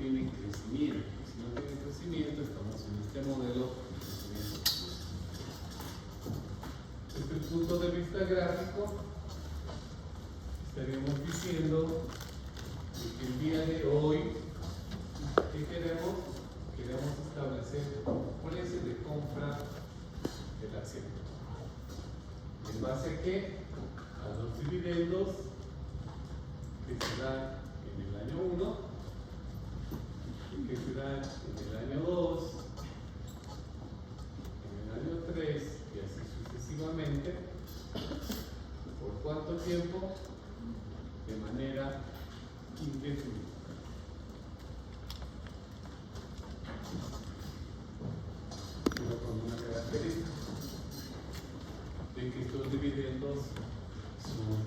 tiene crecimiento. Si no tiene crecimiento, estamos en este modelo de crecimiento. Desde el punto de vista gráfico, estaríamos diciendo que el día de hoy, ¿qué queremos? Queremos establecer un precio de compra de la acción. ¿En base a qué? A los dividendos que se dan en el año 1, que se dan en el año 2, en el año 3 y así sucesivamente. ¿Por cuánto tiempo? De manera indefinida. Pero con una característica de que estos dividendos son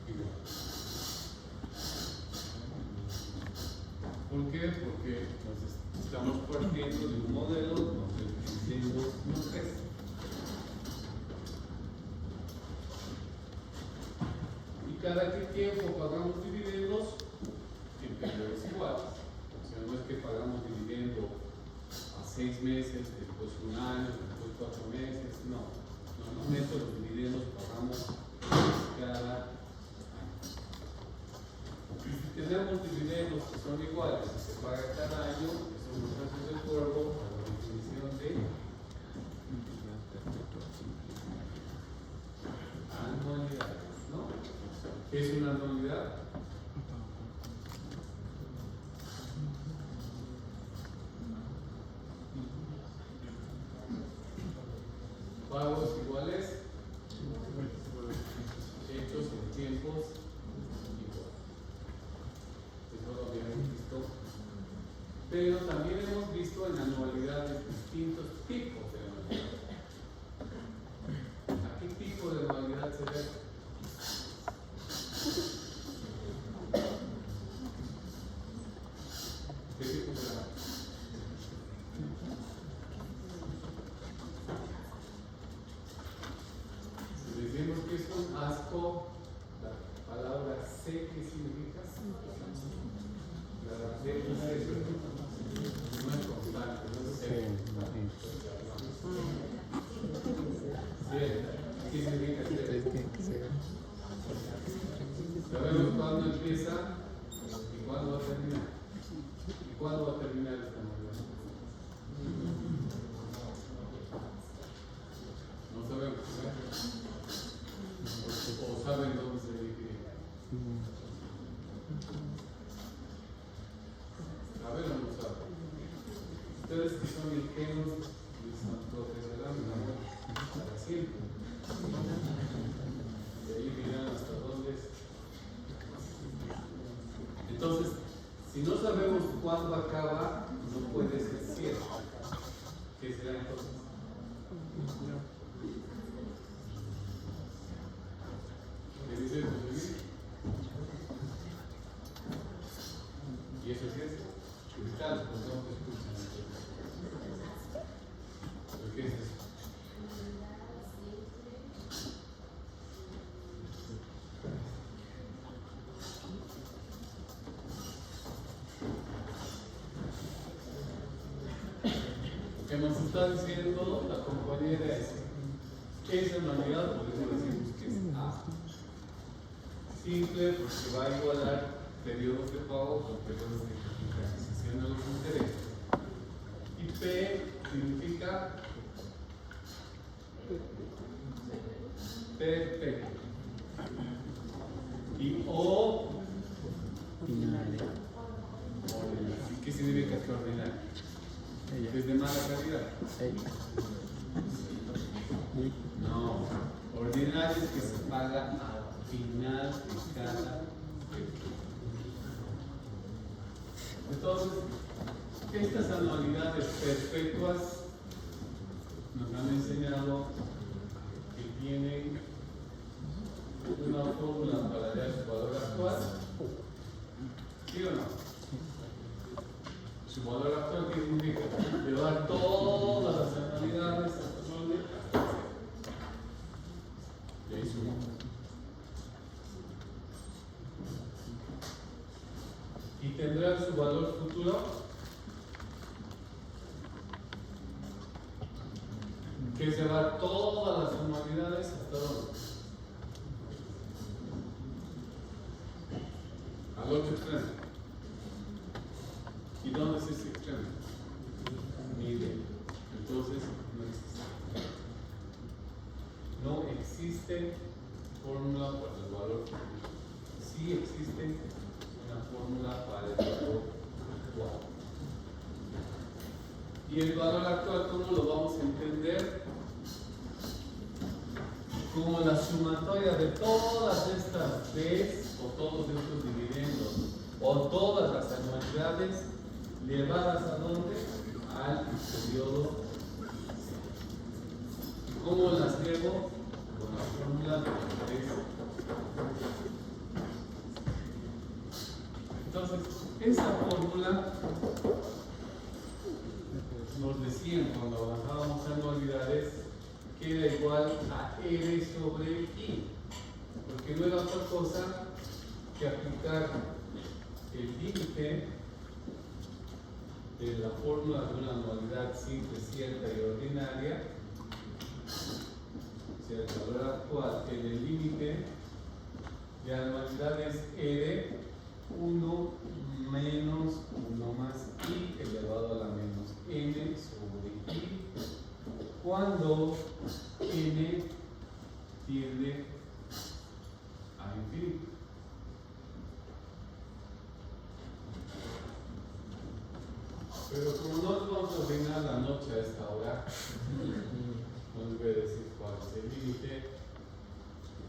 iguales. ¿Por qué? Porque nos estamos partiendo de un modelo donde el dividendo no crece. ¿Y cada qué tiempo pagamos dividendos? En periodos iguales. O sea, no es que pagamos dividendo a 6 meses, después un año, después 4 meses, no. Normalmente los dividendos pagamos cada año. Y si tenemos dividendos que son iguales y se paga cada año, eso nos hace de acuerdo a la definición de anualidades, ¿no? ¿Qué es una anualidad? Pagos iguales hechos en tiempos iguales. Eso lo habíamos visto. Pero también hemos visto en anualidades distintos tipos de anualidades. ¿A qué tipo de anualidad se debe? ¿Qué tipo de anualidad? Si decimos que es un asco, la palabra C, ¿qué significa? La C no es constante, no es C. ¿Qué significa C? Sabemos cuándo empieza y cuándo va a terminar. ¿Y cuándo va a terminar esta novela? No sabemos, ¿verdad? O saben dónde se divide. ¿Saben o no saben? Ustedes que son ingenuos y santoterarán para siempre. Y ahí dirán hasta dónde es. Entonces, si no sabemos cuándo acaba, no puede ser cierto. ¿Qué será entonces? ¿Qué dice José Luis? ¿Y eso qué es? Cristal, pues no te escuchan. ¿Pero qué es eso? Lo que nos está diciendo la compañera es: ¿qué es anualidad? Por eso decimos que es A. Simple, porque va a igualar periodos de pago con periodos de capitalización de los intereses. Y P significa perfecto. Y O, ordinario. ¿Qué significa que ordinario? ¿Es de mala calidad? No, ordinario es que se paga al final de cada periodo. Entonces, estas anualidades perpetuas nos han enseñado que tienen una fórmula para hallar su valor actual. ¿Sí o no? Su valor actual, ¿qué significa? Llevar todas las anualidades hasta donde. Y ahí sumamos. Y tendrán su valor futuro que es llevar todas las anualidades hasta dónde? Al otro extremo. ¿Y dónde es ese extremo? Mide. Entonces no existe fórmula para el valor futuro. Sí existe una fórmula para el valor actual. ¿Y el valor actual cómo lo vamos a entender? Como la sumatoria de todas estas B's o todos estos dividendos o todas las anualidades llevadas a dónde? Al periodo. ¿Cómo las llevo? Con la fórmula de 3. Entonces, esa fórmula nos decían cuando avanzábamos a anualidades que era igual a R sobre I, porque no era otra cosa que aplicar el límite de la fórmula de una anualidad simple, cierta y ordinaria, o sea, el valor actual en el límite de anualidades R 1 menos 1 más I elevado a la menos N sobre I cuando N tiende a infinito. Pero como no nos vamos a ordenar la noche a esta hora, no les voy a decir cuál es el límite.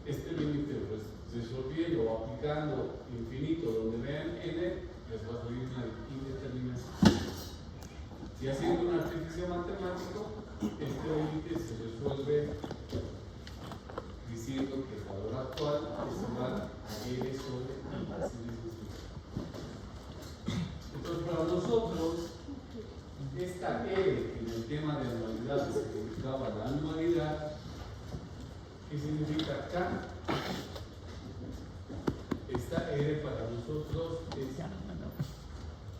Este límite, pues, resolviendo o aplicando infinito donde vean n, les va a salir una indeterminación. Y haciendo un artificio matemático, este límite se resuelve diciendo que el valor actual es igual a r sobre i. Así es. Entonces, para nosotros, esta R que en el tema de anualidades significaba la anualidad, ¿qué significa acá? Esta R para nosotros es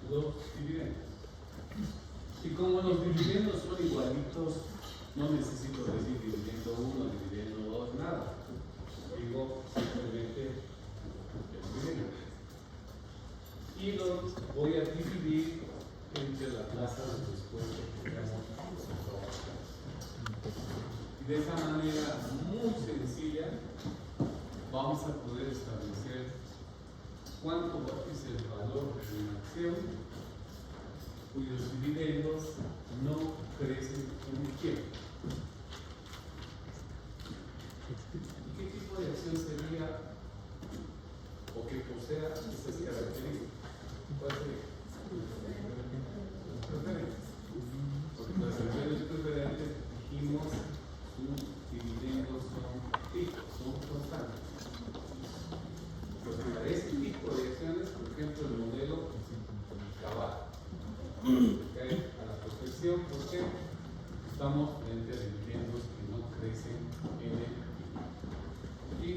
los dividendos. Y como los dividendos son igualitos, no necesito decir dividendo 1, dividendo 2, nada. Digo simplemente el dividendo. Y los voy a dividir entre la tasa de descuento que hemos trabajado. Y de esa manera muy sencilla vamos a poder establecer cuánto es el valor de una acción cuyos dividendos no crecen con el tiempo. ¿Qué tipo de acción sería o que posea estas características? ¿Cuál sería? Porque las acciones preferentes dijimos sus dividendos son fijos, son constantes. Pues para este tipo de acciones, por ejemplo, el modelo Cabal, a la perfección, porque estamos frente a dividendos que no crecen en el tiempo. Y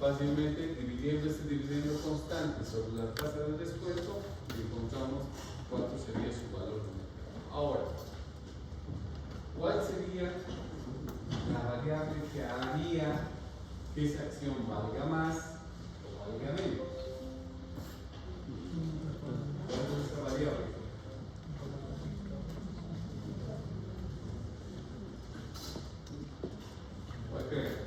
fácilmente dividiendo este dividendo constante sobre la tasa de descuento, encontramos cuánto sería su valor de mercado. Ahora, ¿cuál sería la variable que haría que esa acción valga más o valga menos? ¿Cuál es esa variable? ¿Cuál creen?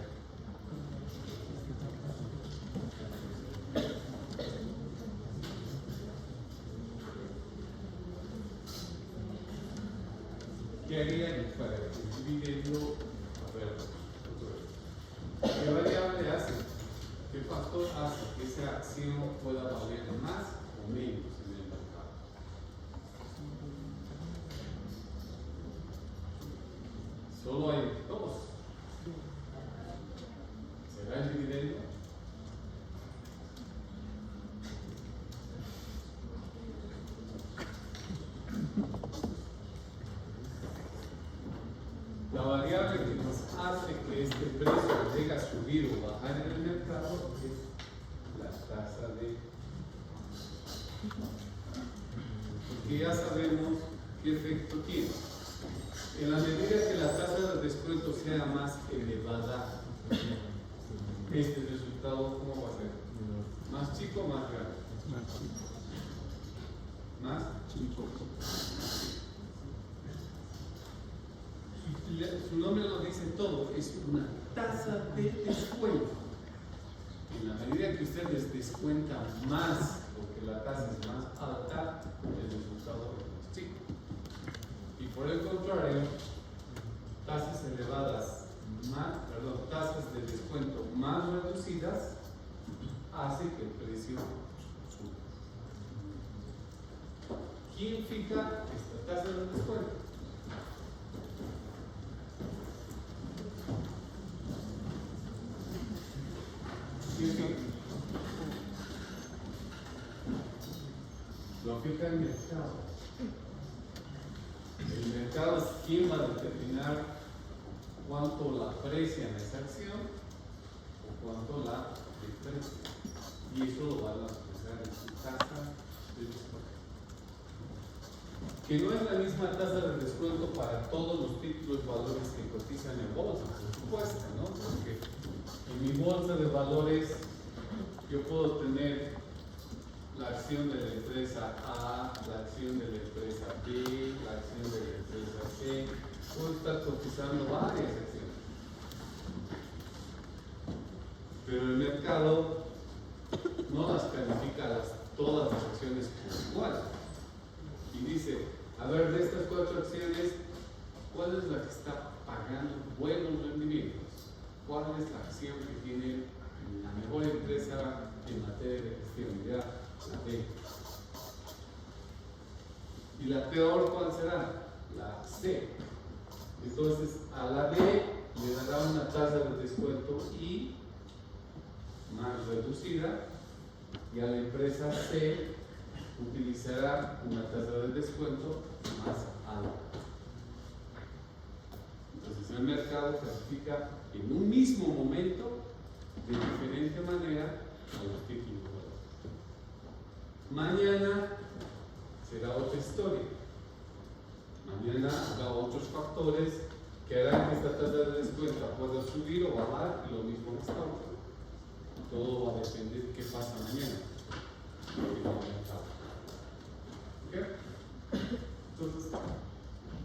¿Qué haría para que el dividendo? ¿Qué variable hace? ¿Qué factor hace que esa acción pueda valer más o menos en el mercado? Solo hay dos. ¿Será el dividendo? La variable que nos hace que este precio llegue a subir o bajar en el mercado es la tasa de que ya sabemos qué efecto tiene. En la medida que la tasa de descuento sea más elevada, este resultado, ¿cómo va a ser? ¿Más chico o más grande? Más chico. Su nombre lo dice todo, es una tasa de descuento. En la medida que ustedes descuentan más, porque la tasa es más alta, el resultado es más chico. Y por el contrario, tasas elevadas, tasas de descuento más reducidas, hace que el precio suba. ¿Quién fija esta tasa de descuento? ¿Quién fija? Lo fija el mercado. El mercado es quien va a determinar cuánto la aprecian esa acción o cuánto la deprecian. Y eso lo van a expresar en su tasa de descuento. Que no es la misma tasa de descuento para todos los títulos y valores que cotizan en bolsa, por supuesto, ¿no? Porque en mi bolsa de valores yo puedo tener la acción de la empresa A, la acción de la empresa B, la acción de la empresa C. Puedo estar cotizando varias acciones. Pero el mercado no las califica todas las acciones por igual. Y dice, a ver, de estas 4 acciones, ¿cuál es la que está pagando buenos rendimientos? ¿Cuál es la acción que tiene la mejor empresa en materia de gestión? Ya, la B. ¿Y la peor cuál será? La C. Entonces, a la B le dará una tasa de descuento I más reducida, y a la empresa C utilizará una tasa de descuento más alta. Entonces el mercado clasifica en un mismo momento de diferente manera a los títulos. Mañana será otra historia. Mañana habrá otros factores que harán que esta tasa de descuento pueda subir o bajar, y lo mismo en esta otra. Todo va a depender de qué pasa mañana. ¿Okay? Entonces,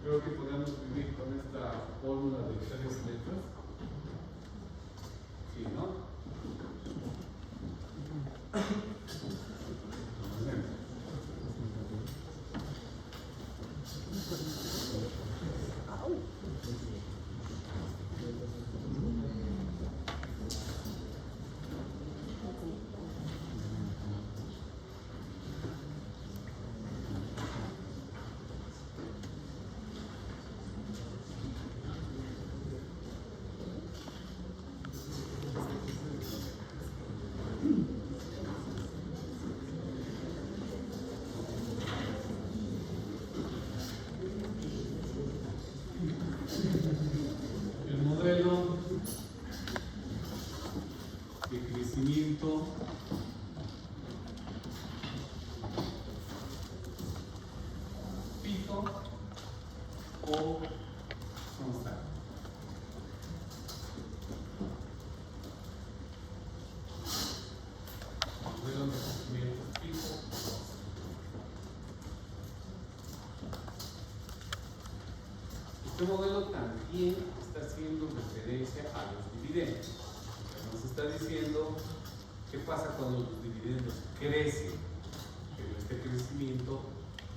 creo que podemos vivir con esta fórmula de 3 letras. ¿Sí, no? El modelo de crecimiento fijo o constante. Modelo de crecimiento fijo. Este modelo también está haciendo referencia a los dividendos. Nos está diciendo qué pasa cuando los dividendos crecen, pero este crecimiento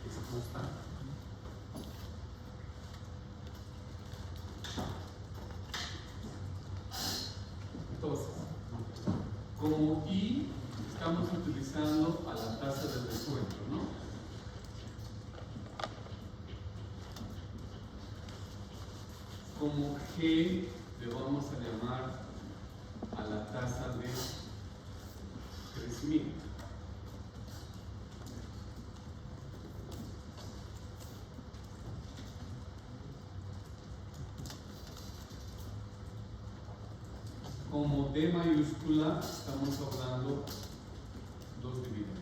es constante. Entonces, como I, estamos utilizando a la tasa de descuento, ¿no? Como G le vamos a llamar a la tasa de crecimiento. Como D mayúscula estamos hablando dos dividendos.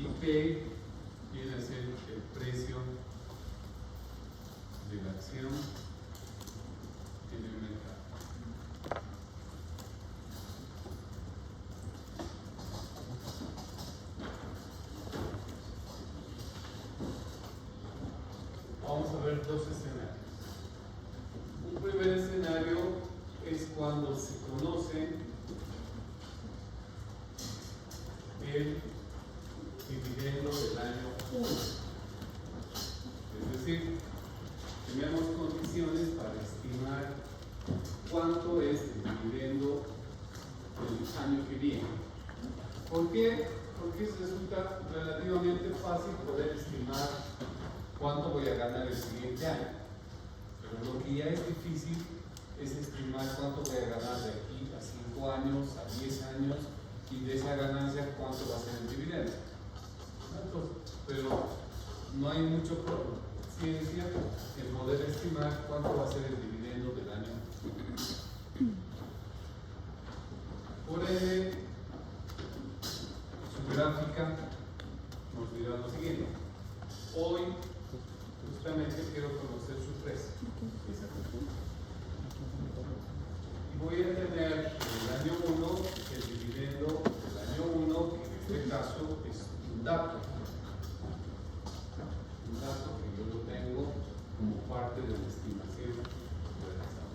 Y P viene a ser el precio de la acción en el mercado. Vamos a ver dos escenarios. Un primer escenario es cuando se conoce el dividendo del año 1. Es decir, tenemos condiciones para estimar cuánto es el dividendo del año que viene. ¿Por qué? Porque resulta relativamente fácil poder estimar cuánto voy a ganar el siguiente año. Pero lo que ya es difícil es estimar cuánto voy a ganar de aquí a 5 años, a 10 años, y de esa ganancia cuánto va a ser el dividendo. Pero no hay mucha ciencia en poder estimar cuánto va a ser el dividendo del año. Por ende, su gráfica nos dirá lo siguiente. Hoy justamente quiero conocer su precio. Y voy a tener en el año 1 el dividendo del año 1, que en este caso es un dato. Un dato que yo lo tengo como parte de la estimación realizada.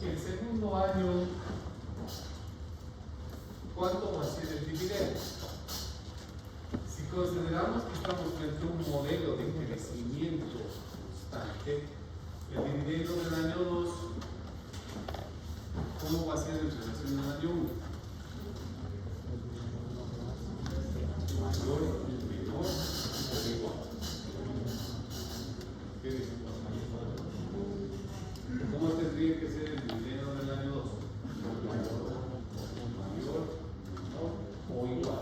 El segundo año, ¿cuánto va a ser el dividendo? Si consideramos que estamos frente a un modelo de crecimiento constante, el dividendo del año 2, ¿cómo va a ser en relación al año 1? Mayor, menor o igual. ¿Qué dicen? ¿Cómo tendría que ser el dividendo del año 2? Mayor, menor o igual.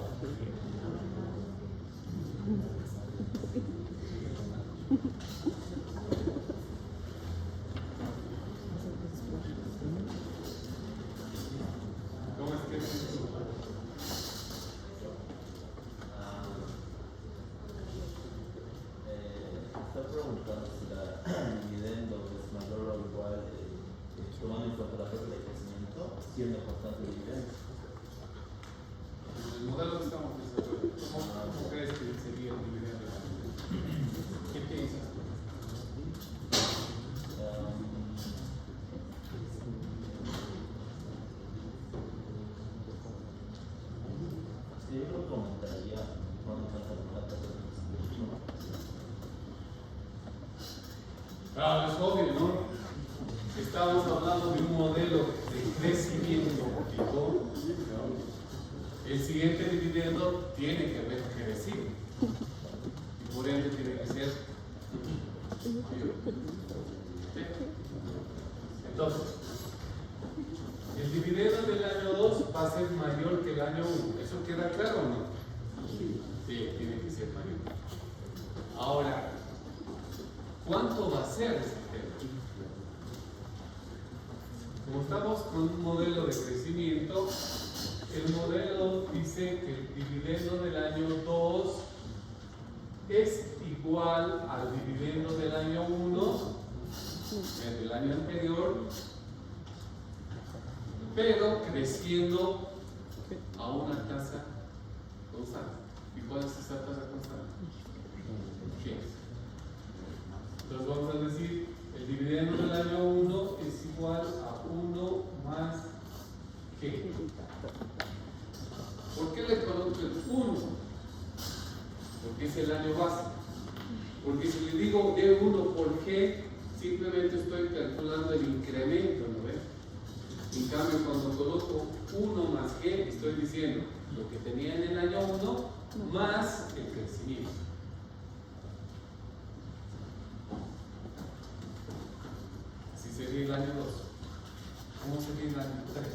¿Cómo es que es eso? Está preguntando si el dividendo es mayor o igual, tomando en cuenta la regla de crecimiento, siendo constante el dividendo. El modelo que estamos desarrollando, ¿cómo crees que sería el dividendo? ¿Qué piensas? Sí, yo lo comentaría cuando pasa la tasa de crecimiento. Claro, es obvio, ¿no? Estamos hablando de un modelo de crecimiento fijo. El siguiente dividendo tiene que haber crecido. Y por ende tiene que ser mayor. ¿Sí? Entonces, el dividendo del año 2 va a ser mayor que el año 1. ¿Eso queda claro o no? Sí, tiene que ser mayor. Ahora, ¿cuánto va a ser ese tema? Como estamos con un modelo de crecimiento, el modelo dice que el dividendo del año 2 es igual al dividendo del año 1, del año anterior, pero creciendo a una tasa constante. ¿Y cuál es esa tasa constante? 10. Entonces vamos a decir, el dividendo del año 1 es igual a 1 más G. ¿Por qué le coloco el 1? Porque es el año base. Porque si le digo D1 por G, simplemente estoy calculando el incremento, ¿no ves? En cambio, cuando coloco 1 más G, estoy diciendo lo que tenía en el año 1 más el crecimiento. Así sería el año 2. ¿Cómo sería el año 3?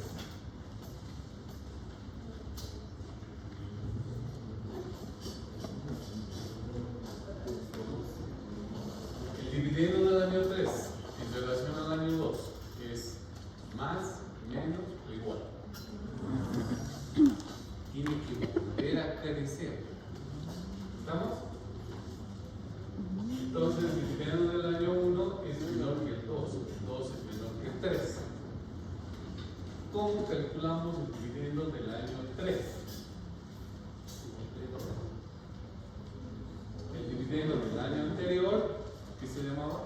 El dividendo del año 3 en relación al año 2 es más, menos o igual. Tiene que volver a crecer 3. ¿Cómo calculamos el dividendo del año 3? El dividendo del año anterior, ¿qué se llamaba?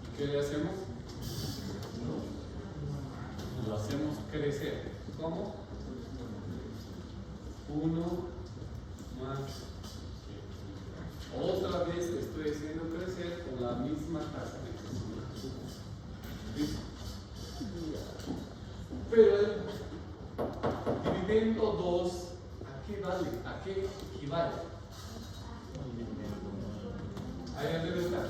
¿Y qué le hacemos? Lo hacemos crecer. ¿Cómo? 1 más. Otra vez estoy haciendo crecer con la misma tasa de crecimiento. ¿Listo? Pero el dividendo 2, ¿a qué vale? ¿A qué equivale? Ahí debe estar.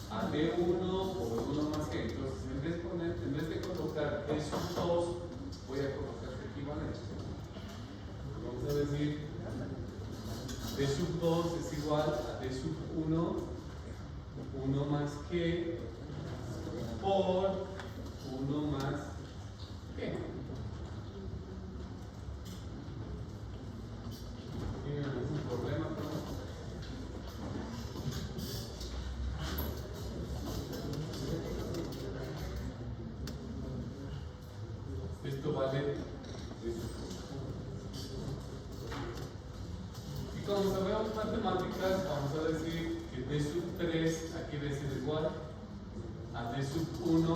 A D1 por 1 más G. Entonces, en vez de colocar D sub 2, voy a colocar equivalente. Vamos a decir D sub 2 es igual a D sub 1, 1 más G por 1 más G. ¿Tienen algún problema con esto? Esto vale esto. Y como sabemos matemáticas, vamos a decir que D sub 3 aquí debe ser igual a D sub 1,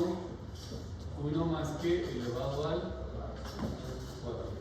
1 más G elevado al 4.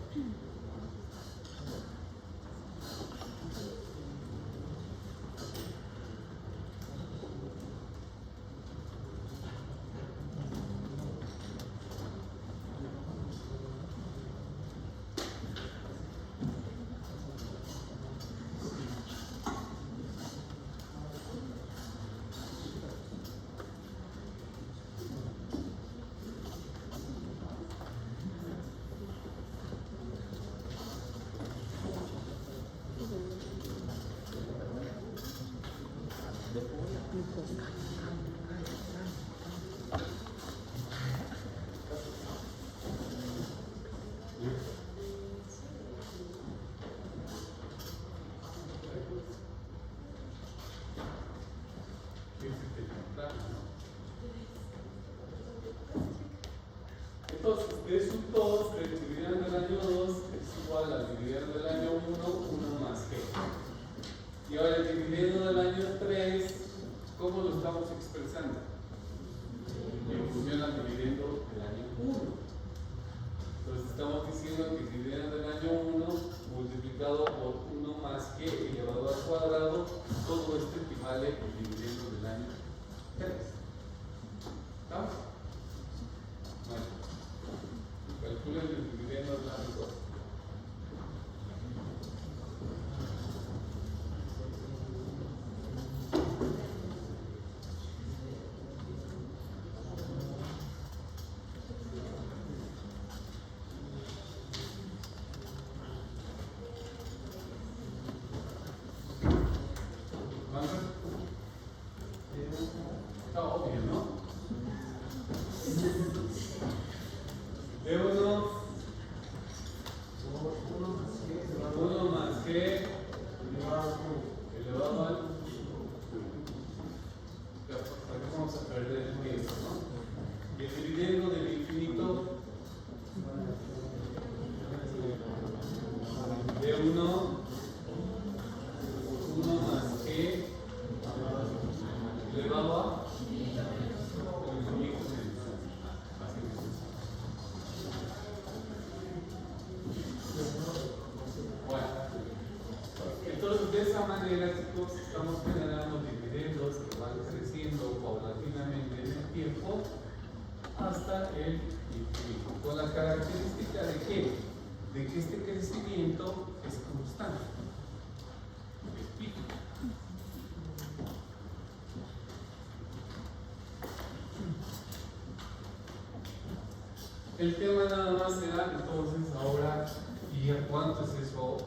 Entonces, D sub 2 del dividendo del año 2 es igual al dividendo del año 1, 1 más G. Y ahora el dividendo del año 3, ¿cómo lo estamos expresando? En función al dividendo del año 1. Entonces estamos diciendo que el dividendo del año 1 multiplicado por 1 más G elevado al cuadrado, todo esto equivale al dividendo del año 3. ¿Estamos? Bueno, calculen el dividendo del año 2. Está obvio, ¿no? D1, 1 más G elevado al. Vamos a perder el tiempo, ¿no? El dividendo del infinito D1, 1 más G elevado a. Bueno, entonces de esa manera, chicos, estamos generando dividendos que van creciendo paulatinamente en el tiempo hasta el infinito, con la característica de que este crecimiento es constante, es pico. El tema nada más será entonces ahora, ¿y a cuánto es eso?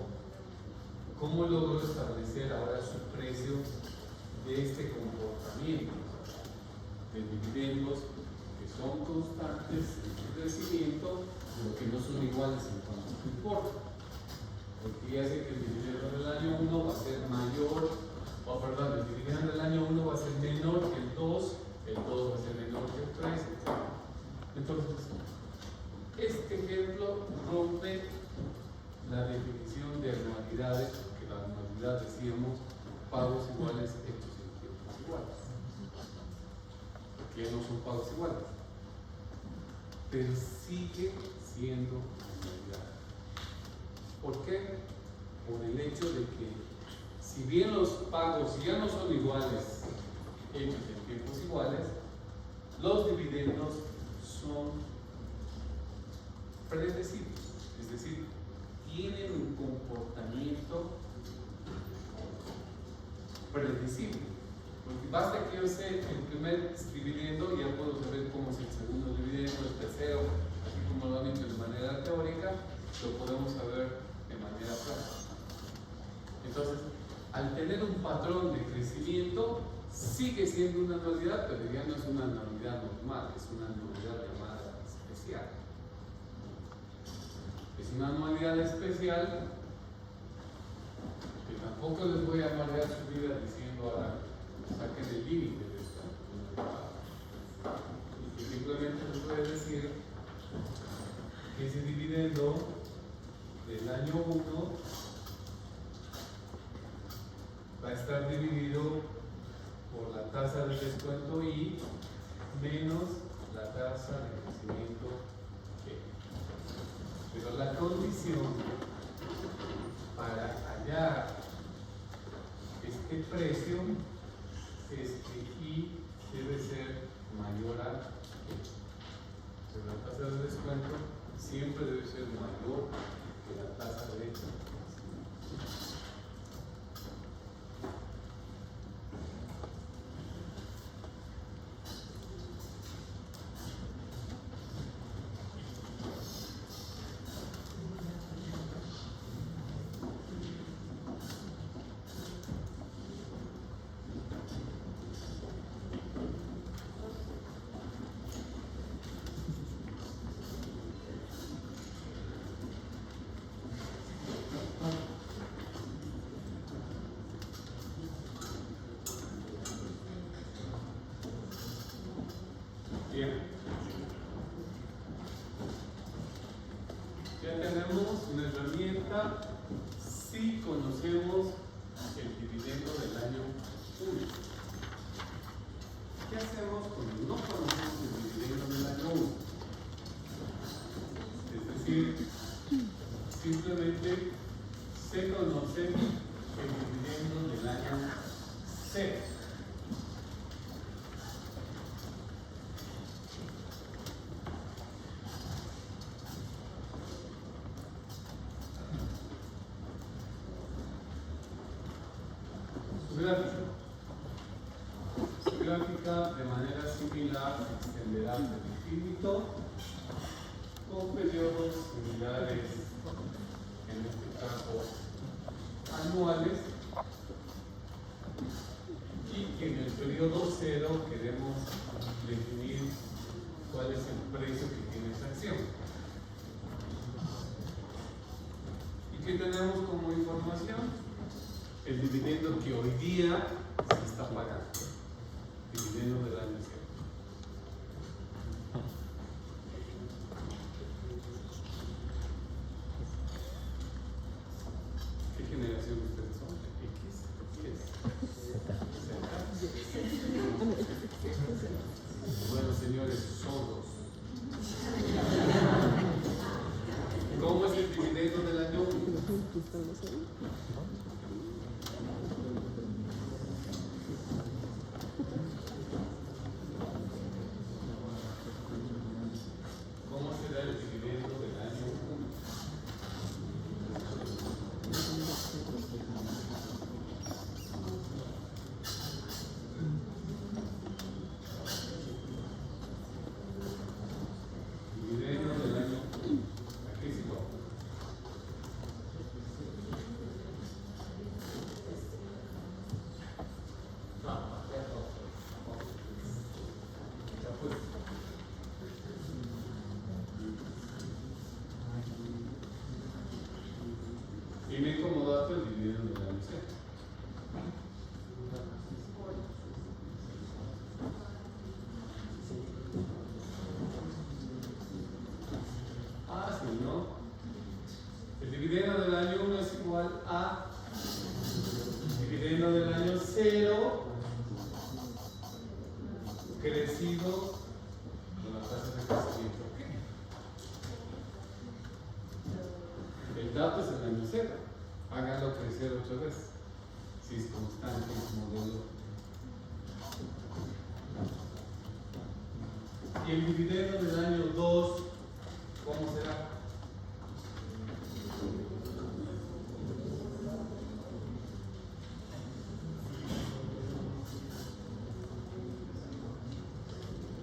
¿Cómo logro establecer ahora su precio de este comportamiento de dividendos que son constantes en su crecimiento, pero que no son iguales en cuanto a importa? Porque ya sé que el dividendo del año 1 va a ser mayor, pagos iguales hechos en tiempos iguales. Porque ya no son pagos iguales. Pero sigue siendo anualidad. ¿Por qué? Por el hecho de que si bien los pagos ya no son iguales hechos en tiempos iguales, los dividendos son predecibles, es decir, tienen un comportamiento predecible. Porque basta que yo sé el primer dividendo, ya puedo saber cómo es el segundo dividendo, el tercero, así como lo han hecho de manera teórica, lo podemos saber de manera práctica. Entonces, al tener un patrón de crecimiento, sigue siendo una anualidad, pero ya no es una anualidad normal, es una anualidad llamada especial. Es una anualidad especial que tampoco les voy a amargar su vida diciendo ahora saquen el límite de esta anualidad. Y simplemente les voy a decir que ese dividendo del año 1 va a estar dividido por la tasa de descuento I menos la tasa de crecimiento E. Pero la condición para hallar este precio es que I debe ser mayor a E. Pero la tasa de descuento siempre debe ser mayor que la tasa de crecimiento. Bien, ya tenemos una herramienta si conocemos el dividendo del año 1. ¿Qué hacemos cuando no conocemos el dividendo del año 1? Es decir, simplemente se conoce el dividendo del año 0. Su gráfica de manera similar se extenderá del infinito con periodos similares, en este caso anuales, y que en el periodo 0 queremos definir cuál es el precio que tiene esa acción. ¿Y qué tenemos como información? El dividendo que hoy día se está pagando, dividendo del año 0. ¿Qué generación ustedes son? ¿X? ¿Z? Bueno, señores, sordos. ¿Cómo es el dividendo del año 1? ¿Cómo será el dividendo del año 1? Dividendo del año 1. Aquí sí va. Tiene como dato el dividendo del año 0. Sí, ¿no? El dividendo del año 1 es igual a dividendo del año 0 crecido con la tasa de crecimiento. El dato es el año 0. Háganlo crecer otra vez. Si es constante el modelo. Y el dividendo del año 2, ¿cómo será?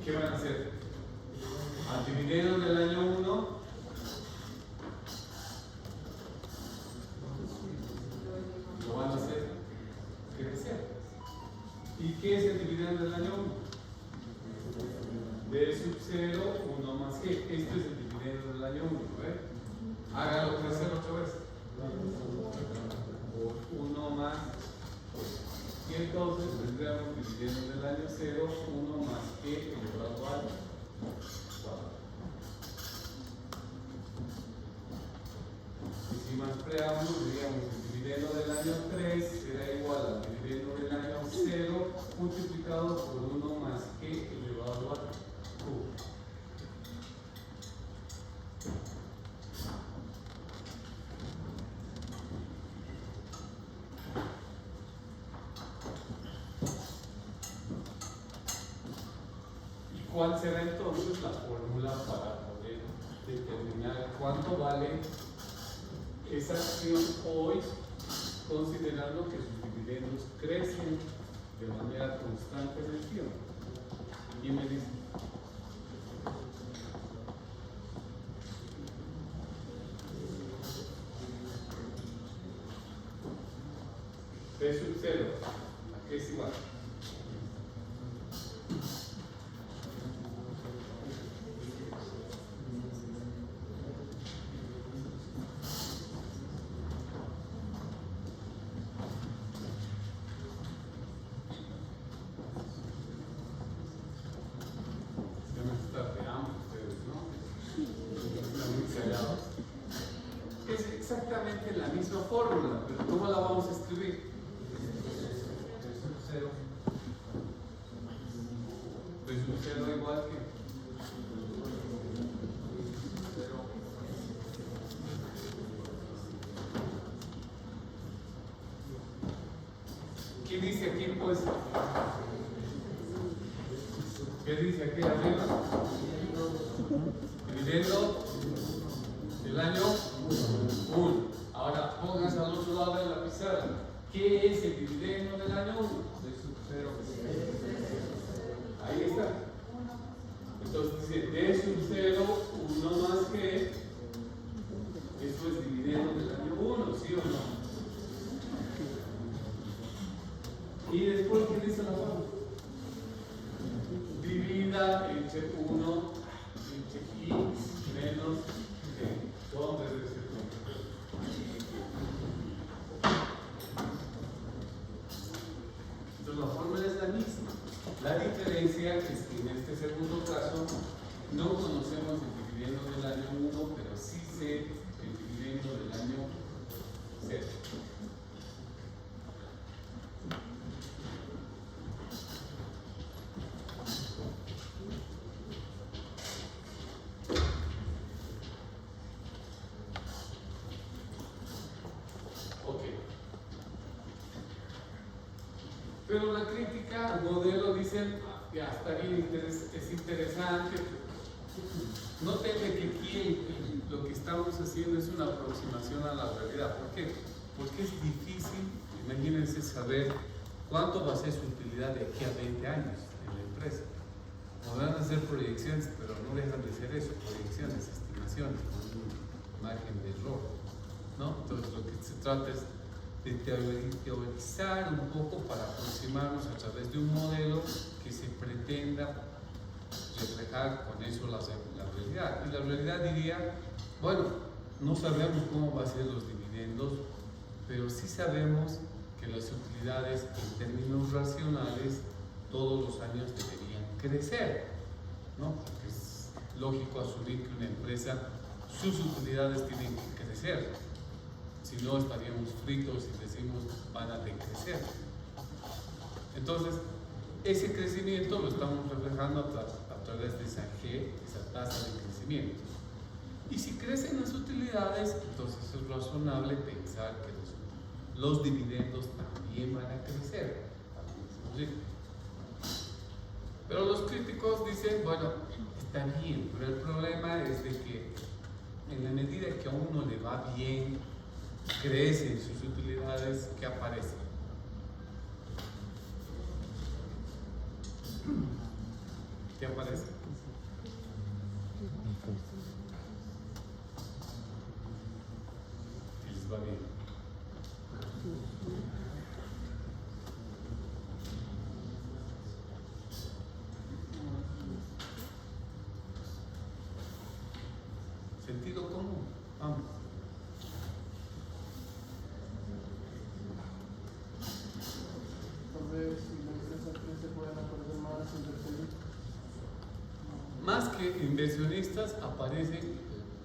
¿Qué van a hacer? Al dividendo del año 1, lo van a hacer crecer. ¿Y qué es el dividendo del año 1? B sub 0, 1 más G. Esto es el dividendo del año 1, ¿eh? Hágalo crecer otra vez. 1 más. Y entonces tendríamos dividendo del año 0, 1 más G elevado al 4. Y sin más preámbulos, diríamos el dividendo del año 3 será igual al dividendo del año 0 multiplicado por 1 más G elevado al 4. ¿Cuál será entonces la fórmula para poder determinar cuánto vale esa acción hoy, considerando que sus dividendos crecen de manera constante en el tiempo? Y me dice, P sub 0, ¿a qué es igual? Es exactamente la misma fórmula, pero ¿cómo la vamos a escribir? P sub 0 igual que ¿qué dice aquí pues? ¿Qué dice aquí arriba? Dividendo el año 1. Ahora pónganse al otro lado de la pizarra. ¿Qué es el dividendo del año 1? De sub 0. Ahí está. Entonces dice D sub 0, 1 más G. Eso es dividendo del año 1, ¿sí o no? Y después, ¿qué dice la fórmula? Divida entre 1 entre x menos g. ¿Dónde debe ser? Entonces la fórmula es la misma. La diferencia es que en este segundo caso no conocemos el dividendo del año 1, pero sí sé el dividendo del año 0. Pero la crítica al modelo dicen, ya está bien, es interesante. Noten que aquí lo que estamos haciendo es una aproximación a la realidad. ¿Por qué? Porque es difícil, imagínense, saber cuánto va a ser su utilidad de aquí a 20 años en la empresa. Podrán hacer proyecciones, pero no dejan de ser eso, proyecciones, estimaciones, con un margen de error, ¿no? Entonces lo que se trata es de teorizar un poco para aproximarnos a través de un modelo que se pretenda reflejar con eso la realidad. Y la realidad diría, bueno, no sabemos cómo van a ser los dividendos, pero sí sabemos que las utilidades en términos racionales todos los años deberían crecer, ¿no? Porque es lógico asumir que una empresa, sus utilidades tienen que crecer. Si no, estaríamos fritos y decimos van a decrecer. Entonces, ese crecimiento lo estamos reflejando a través de esa G, esa tasa de crecimiento. Y si crecen las utilidades, entonces es razonable pensar que los dividendos también van a crecer. ¿Sí? Pero los críticos dicen, bueno, está bien, pero el problema es de que en la medida que a uno le va bien, crecen sus utilidades, ¿qué aparece? ¿Qué aparece? Que les va bien. Sentido común. Vamos. Tal vez si la empresa crece pueden aparecer más inversionistas. Más que inversionistas aparece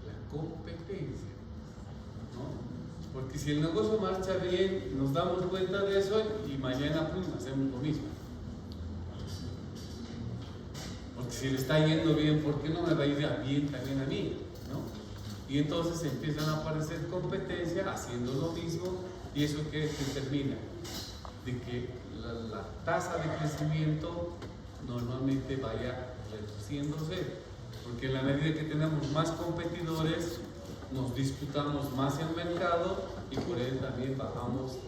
la competencia, ¿no? Porque si el negocio marcha bien, nos damos cuenta de eso y mañana pues, hacemos lo mismo. Porque si le está yendo bien, ¿por qué no me va a ir bien también a mí? ¿No? Y entonces empiezan a aparecer competencia haciendo lo mismo, y eso que determina de que la tasa de crecimiento normalmente vaya reduciéndose, porque en la medida que tenemos más competidores nos disputamos más el mercado y por él también bajamos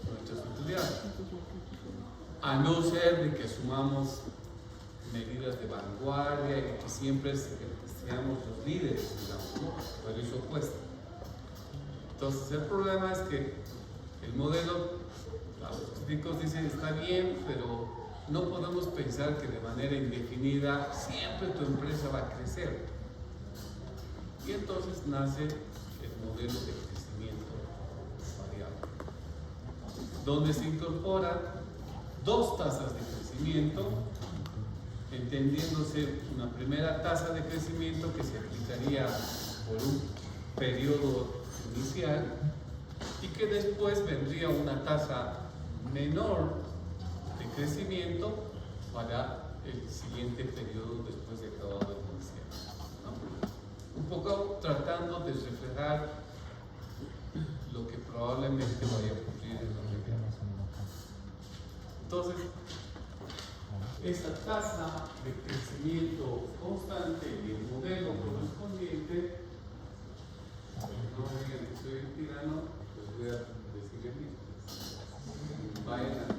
nuestras utilidades, a no ser de que asumamos medidas de vanguardia y que siempre seamos los líderes, digamos, ¿no? Pero eso cuesta. Entonces el problema es que el modelo, los críticos dicen está bien, pero no podemos pensar que de manera indefinida siempre tu empresa va a crecer. Y entonces nace el modelo de crecimiento variable, donde se incorporan dos tasas de crecimiento, entendiéndose una primera tasa de crecimiento que se aplicaría por un periodo inicial y que después vendría una tasa menor de crecimiento para el siguiente periodo después de acabado el inicial, ¿no? Un poco tratando de reflejar lo que probablemente vaya a ocurrir en la realidad. Entonces, esa tasa de crecimiento constante y el modelo correspondiente, no me digan que soy el tirano, pues voy a decir el mismo. Vayan a